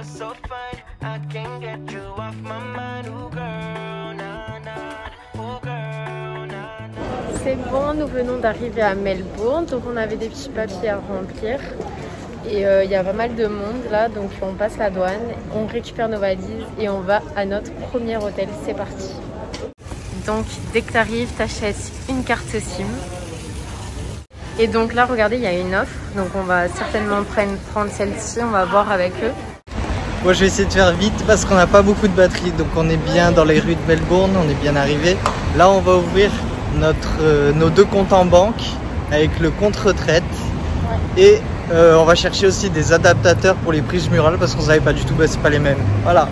C'est bon, nous venons d'arriver à Melbourne, donc on avait des petits papiers à remplir. Et il y a pas mal de monde là, donc on passe la douane, on récupère nos valises et on va à notre premier hôtel. C'est parti. Donc dès que tu arrives, tu achètes une carte SIM. Et donc là, regardez, il y a une offre. Donc on va certainement prendre celle-ci, on va voir avec eux. Moi je vais essayer de faire vite parce qu'on n'a pas beaucoup de batterie. Donc on est bien dans les rues de Melbourne, on est bien arrivé. Là on va ouvrir nos deux comptes en banque avec le compte retraite. Ouais. Et on va chercher aussi des adaptateurs pour les prises murales parce qu'on ne savait pas du tout, c'est pas les mêmes. Voilà.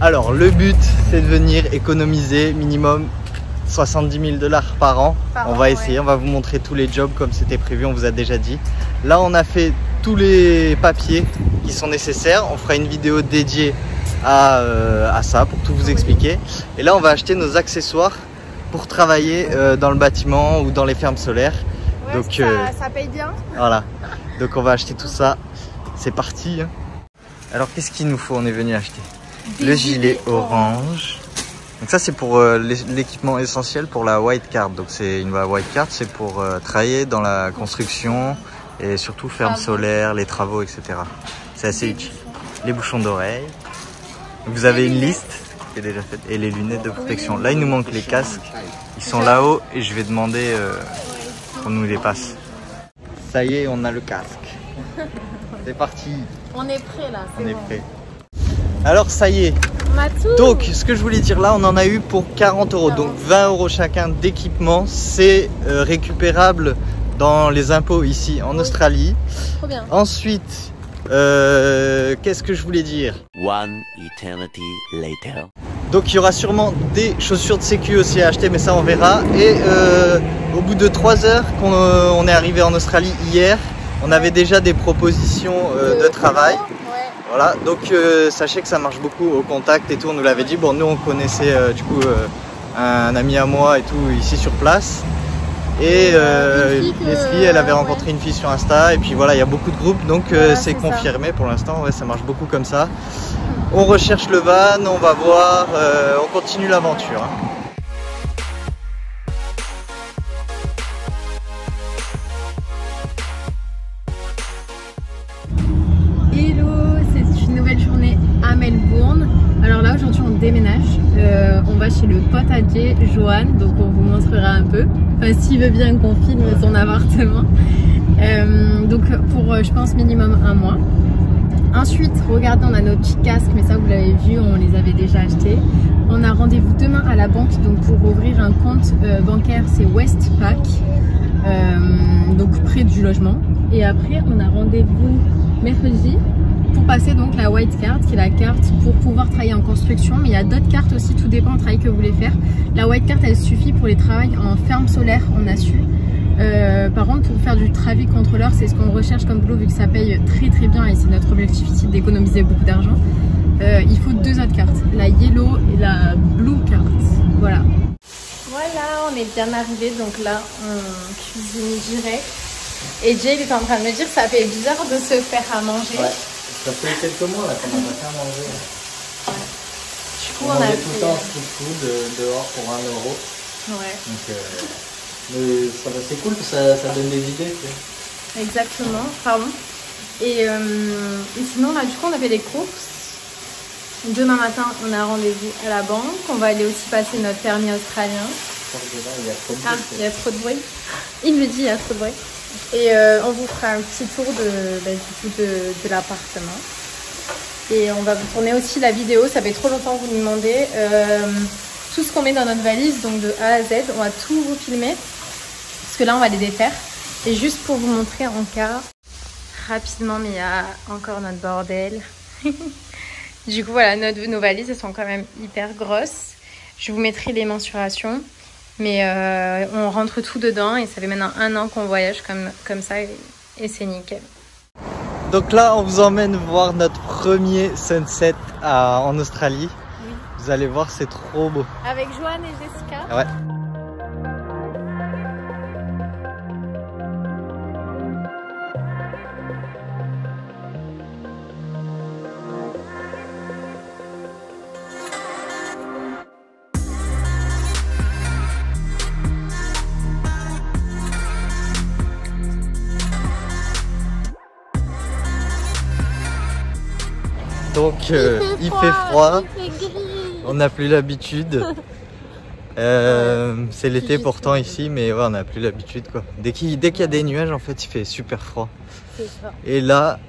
Alors le but c'est de venir économiser minimum 70 000 $ par an. On va essayer, on va vous montrer tous les jobs comme c'était prévu, on vous a déjà dit. Là on a fait tous les papiers qui sont nécessaires. On fera une vidéo dédiée à ça pour tout vous expliquer. Et là on va acheter nos accessoires pour travailler dans le bâtiment ou dans les fermes solaires. Ouais, donc ça paye bien. Voilà, donc on va acheter tout ça. C'est parti. Alors qu'est-ce qu'il nous faut? On est venu acheter le gilet orange. Donc ça c'est pour l'équipement essentiel pour la white card. Donc c'est une white card, c'est pour travailler dans la construction et surtout ferme solaire, les travaux, etc. C'est assez utile. Les bouchons d'oreilles. Vous avez une liste qui est déjà faite et les lunettes de protection. Là il nous manque les casques. Ils sont là-haut et je vais demander qu'on nous les passe. Ça y est, on a le casque. C'est parti. On est prêt là. On est prêt. Alors ça y est. Matou. Donc ce que je voulais dire là, on en a eu pour 40 €. Donc 20 € chacun d'équipement. C'est récupérable dans les impôts ici en Australie. Trop bien. Ensuite, qu'est-ce que je voulais dire? One eternity later. Donc il y aura sûrement des chaussures de sécu aussi à acheter, mais ça on verra. Et au bout de 3 heures qu'on est arrivé en Australie hier, on avait déjà des propositions de travail. Voilà, donc sachez que ça marche beaucoup au contact et tout, on nous l'avait dit. Bon, nous on connaissait du coup un ami à moi et tout ici sur place. Et Leslie, elle avait rencontré une fille sur Insta. Et puis voilà, il y a beaucoup de groupes, donc voilà, c'est confirmé ça. Pour l'instant, ouais, ça marche beaucoup comme ça. On recherche le van, on va voir, on continue l'aventure. Hein. Melbourne. Alors là aujourd'hui on déménage, on va chez le pote à Jay, Johan, donc on vous montrera un peu, enfin s'il veut bien qu'on filme son appartement, donc pour je pense minimum 1 mois. Ensuite regardez, on a nos petits casques, mais ça vous l'avez vu, on les avait déjà achetés. On a rendez-vous demain à la banque, donc pour ouvrir un compte bancaire, c'est Westpac, donc près du logement. Et après on a rendez-vous mercredi pour passer donc la white card, qui est la carte pour pouvoir travailler en construction, mais il y a d'autres cartes aussi, tout dépend du travail que vous voulez faire. La white card elle suffit pour les travaux en ferme solaire, on a su. Par contre pour faire du traffic contrôleur, c'est ce qu'on recherche comme boulot vu que ça paye très très bien et c'est notre objectif ici d'économiser beaucoup d'argent. Il faut 2 autres cartes, la yellow et la blue card. Voilà. Voilà, on est bien arrivé, donc là on cuisine direct. Et Jay il est en train de me dire que ça fait bizarre de se faire à manger. Ouais. Ça fait quelques mois là qu'on n'a pas fait à manger. Ouais. Du coup, on a tout le temps street food dehors pour 1 €. Ouais. Donc, c'est cool, ça donne des idées. Tu sais. Exactement, pardon. Et sinon, là, du coup, on a fait des courses. Demain matin, on a rendez-vous à la banque. On va aller aussi passer notre permis australien. Il y a trop de bruit. Ah, il y a trop de bruit. Il me dit il y a trop de bruit. Et on vous fera un petit tour de l'appartement. Et on va vous tourner aussi la vidéo. Ça fait trop longtemps que vous nous demandez. Tout ce qu'on met dans notre valise, donc de A à Z, on va tout vous filmer. Parce que là, on va les défaire. Et juste pour vous montrer en cas, rapidement, mais il y a encore notre bordel. Du coup, voilà, nos valises, elles sont quand même hyper grosses. Je vous mettrai les mensurations. Mais on rentre tout dedans et ça fait maintenant 1 an qu'on voyage comme ça et c'est nickel. Donc là, on vous emmène voir notre premier sunset en Australie. Oui. Vous allez voir, c'est trop beau. Avec Joanne et Jessica. Ouais. Donc il fait froid, il fait gris. On n'a plus l'habitude. C'est l'été pourtant ici, mais ouais, on n'a plus l'habitude quoi. Dès qu'il y a des nuages, en fait, il fait super froid. C'est ça. Et là,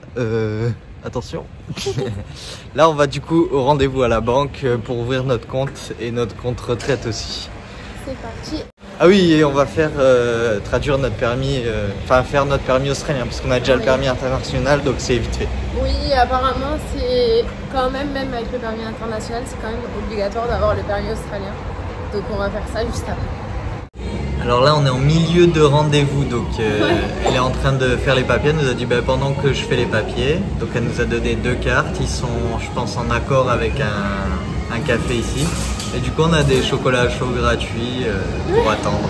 attention, là on va du coup au rendez-vous à la banque pour ouvrir notre compte et notre compte retraite aussi. C'est parti. Ah oui, et on va faire traduire notre permis, faire notre permis australien parce qu'on a déjà le permis international, donc c'est vite fait. Oui, apparemment c'est quand même avec le permis international, c'est quand même obligatoire d'avoir le permis australien. Donc on va faire ça juste après. Alors là on est en milieu de rendez-vous, donc elle est en train de faire les papiers, elle nous a dit pendant que je fais les papiers, donc elle nous a donné 2 cartes, ils sont je pense en accord avec un café ici. Et du coup on a des chocolats chauds gratuits pour attendre.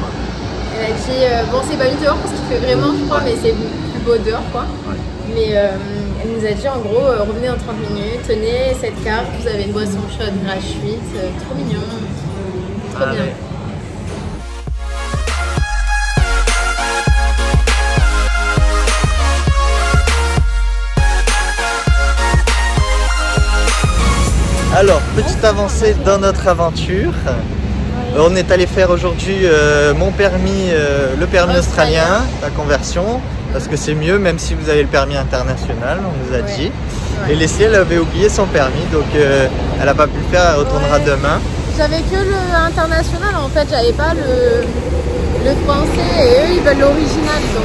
Elle a dit, bon c'est pas mis dehors parce qu'il fait vraiment froid, mais c'est plus beau dehors quoi. Ouais. Mais elle nous a dit en gros, revenez en 30 minutes, tenez cette carte, vous avez une boisson chaude gratuite, trop mignon. Trop bien. Alors, petite avancée dans notre aventure. On est allé faire aujourd'hui mon permis, le permis australien, la conversion, parce que c'est mieux même si vous avez le permis international, on nous a dit. Et Leslie, elle avait oublié son permis, donc elle n'a pas pu le faire, elle retournera demain. J'avais que le international en fait, j'avais pas le français et eux ils veulent l'original donc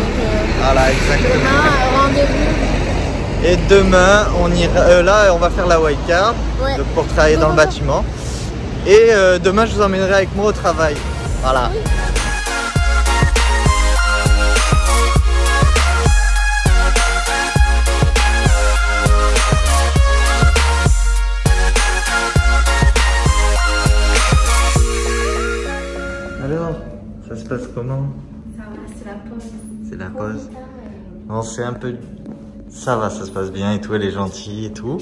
voilà, exactement. demain rendez-vous. Et demain on ira, là on va faire la white card donc pour travailler dans le bâtiment. Et demain je vous emmènerai avec moi au travail. Voilà. Oui. Alors, ça se passe comment? Ça va, c'est la pause. C'est la pause. Bon, c'est un peu... Ça va, ça se passe bien et tout, elle est gentille et tout.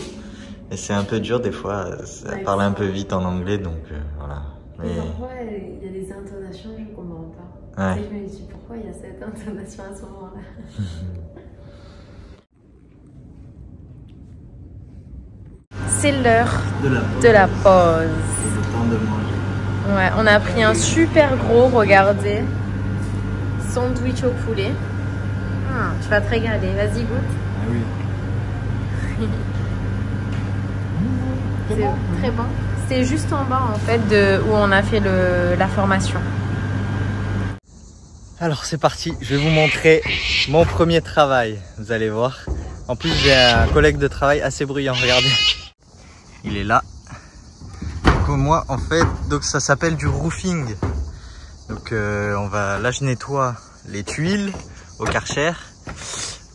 Et c'est un peu dur des fois, ça parle un peu vite en anglais, donc voilà. Mais parfois, il y a des intonations, je ne comprends pas. Ouais. Et je me dis, pourquoi il y a cette intonation à ce moment-là? C'est l'heure de la pause. C'est le temps de manger. Ouais, on a pris un super gros, regardez, sandwich au poulet. Tu vas te régaler, vas-y goûte. Ah oui. C'est bon. Très bon. C'est juste en bas en fait où on a fait la formation. Alors c'est parti, je vais vous montrer mon premier travail, vous allez voir. En plus j'ai un collègue de travail assez bruyant, regardez. Il est là. Donc moi en fait, donc ça s'appelle du roofing. Donc là je nettoie les tuiles au Karcher.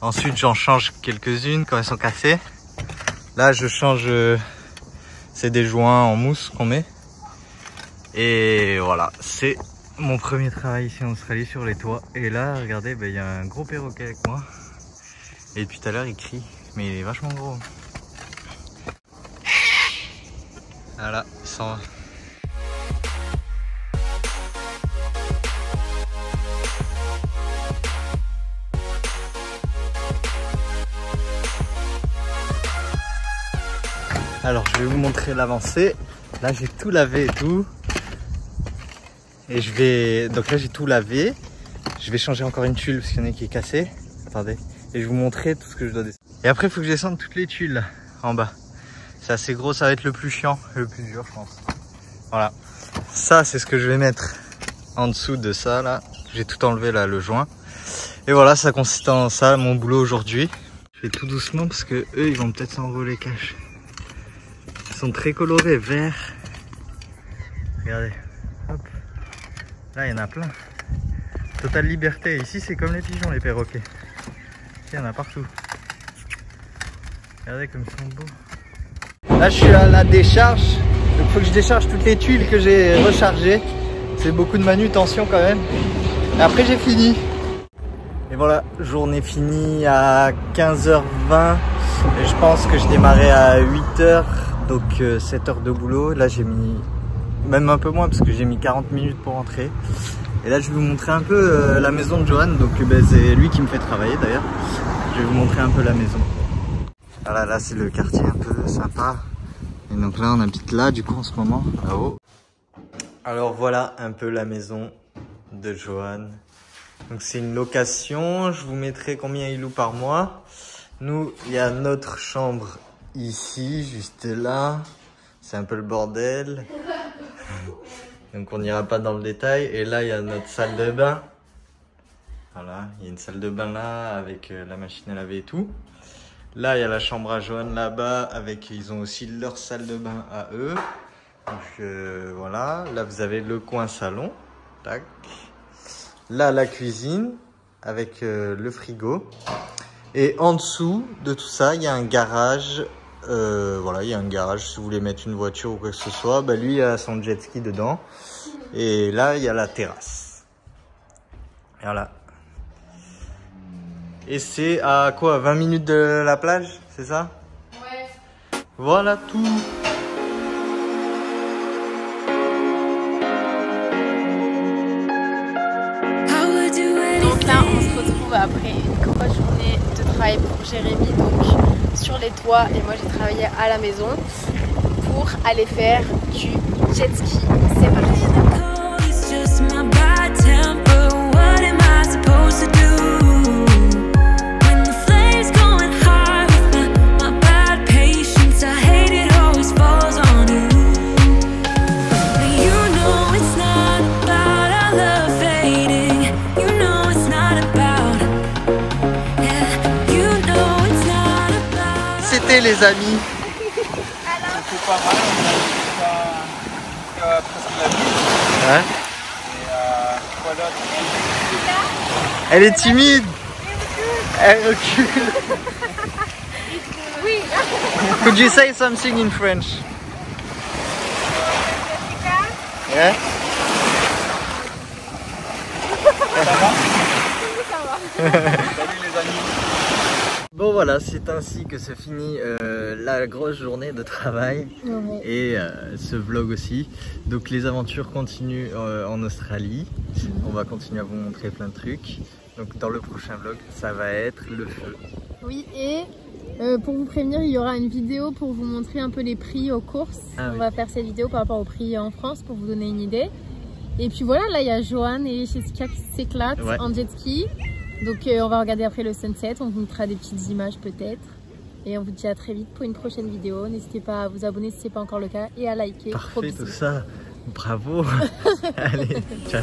Ensuite j'en change quelques-unes quand elles sont cassées. Là je change, c'est des joints en mousse qu'on met. Et voilà, c'est mon premier travail ici en Australie sur les toits. Et là regardez, il y a un gros perroquet avec moi. Et depuis tout à l'heure il crie, mais il est vachement gros. Voilà, il s'en va. Alors je vais vous montrer l'avancée. Là j'ai tout lavé et tout. Et donc là j'ai tout lavé. Je vais changer encore une tuile parce qu'il y en a qui est cassée. Attendez. Et je vais vous montrer tout ce que je dois descendre. Et après il faut que je descende toutes les tuiles là, en bas. C'est assez gros, ça va être le plus chiant et le plus dur je pense. Voilà. Ça c'est ce que je vais mettre en dessous de ça là. J'ai tout enlevé là, le joint. Et voilà, ça consiste en ça mon boulot aujourd'hui. Je fais tout doucement parce que eux ils vont peut-être s'envoler cache. Ils sont très colorés, verts. Regardez. Hop. Là, il y en a plein. Totale liberté. Ici, c'est comme les pigeons, les perroquets. Il y en a partout. Regardez comme ils sont beaux. Là, je suis à la décharge. Il faut que je décharge toutes les tuiles que j'ai rechargées. C'est beaucoup de manutention quand même. Et après, j'ai fini. Et voilà, journée finie à 15h20. Et je pense que je démarrais à 8h. Donc 7 heures de boulot. Là, j'ai mis même un peu moins parce que j'ai mis 40 minutes pour rentrer. Et là, je vais vous montrer un peu la maison de Johan. Donc c'est lui qui me fait travailler d'ailleurs. Je vais vous montrer un peu la maison. Voilà, là c'est le quartier un peu sympa. Et donc là, on habite là du coup en ce moment, là-haut. Alors voilà un peu la maison de Johan. Donc c'est une location. Je vous mettrai combien il loue par mois. Nous, il y a notre chambre ici, juste là. C'est un peu le bordel. Donc on n'ira pas dans le détail. Et là, il y a notre salle de bain. Voilà, il y a une salle de bain là avec la machine à laver et tout. Là, il y a la chambre à Johan là-bas avec, ils ont aussi leur salle de bain à eux. Donc voilà, là vous avez le coin salon. Tac. Là, la cuisine avec le frigo. Et en dessous de tout ça, il y a un garage. Voilà, il y a un garage si vous voulez mettre une voiture ou quoi que ce soit. Bah, lui, il a son jet ski dedans. Et là, il y a la terrasse. Voilà. Et c'est à quoi, 20 minutes de la plage, c'est ça? Ouais. Voilà tout. Donc là, on se retrouve après une grosse journée de travail pour Jérémy, donc sur les toits, et moi j'ai travaillé à la maison pour aller faire du jet ski. C'est parti. Les amis, c'était pas mal, on a jusqu'à presque la nuit. ouais. Et quoi d'autre? Elle est timide. Elle recule. Oui. Could you say something in French? Yeah. Salut les amis. Bon voilà, c'est ainsi que se finit la grosse journée de travail et ce vlog aussi. Donc les aventures continuent en Australie. On va continuer à vous montrer plein de trucs. Donc dans le prochain vlog, ça va être le feu. Oui, et pour vous prévenir, il y aura une vidéo pour vous montrer un peu les prix aux courses. On va faire cette vidéo par rapport aux prix en France pour vous donner une idée. Et puis voilà, là il y a Johan et Jessica qui s'éclatent en jet ski. Donc on va regarder après le sunset, on vous mettra des petites images peut-être. Et on vous dit à très vite pour une prochaine vidéo. N'hésitez pas à vous abonner si ce n'est pas encore le cas et à liker. Parfait tout ça, bravo. Allez, ciao.